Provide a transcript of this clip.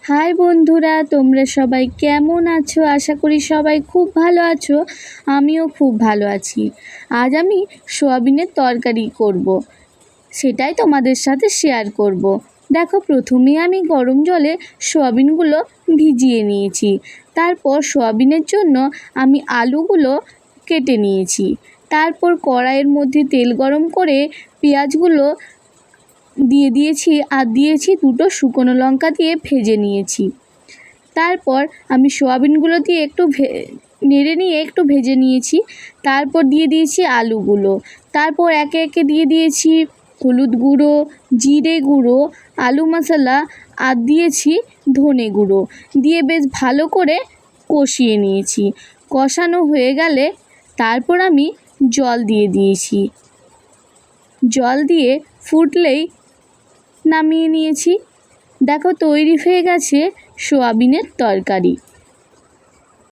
High বন্ধুরা, তোমরা সবাই কেমন আছো? আশা করি সবাই খুব ভালো আছো। আমিও খুব ভালো আছি। আজ আমি সোয়াবিনের তরকারি করব, সেটাই তোমাদের সাথে শেয়ার করব। দেখো, প্রথমেই আমি গরম জলে সোয়াবিনগুলো ভিজিয়ে নিয়েছি। তারপর সোয়াবিনের জন্য আমি আলুগুলো কেটে নিয়েছি। তারপর কড়াইয়ের মধ্যে তেল গরম করে পেঁয়াজগুলো দিয়ে দিয়েছি আর দিয়েছি দুটো শুকনো লঙ্কা দিয়ে ভেজে নিয়েছি। তারপর আমি সোয়াবিনগুলো দিয়ে একটু নেড়ে নিয়ে একটু ভেজে নিয়েছি। তারপর দিয়ে দিয়েছি আলুগুলো। তারপর একে একে দিয়ে দিয়েছি হলুদ গুঁড়ো, জিরে গুঁড়ো, আলু মশলা আর দিয়েছি ধনে গুঁড়ো দিয়ে বেশ ভালো করে কষিয়ে নিয়েছি। কষানো হয়ে গেলে তারপর আমি জল দিয়ে দিয়েছি। জল দিয়ে ফুটলেই নামিয়ে নিয়েছি। দেখো, তৈরি হয়ে গেছে সোয়াবিনের তরকারি।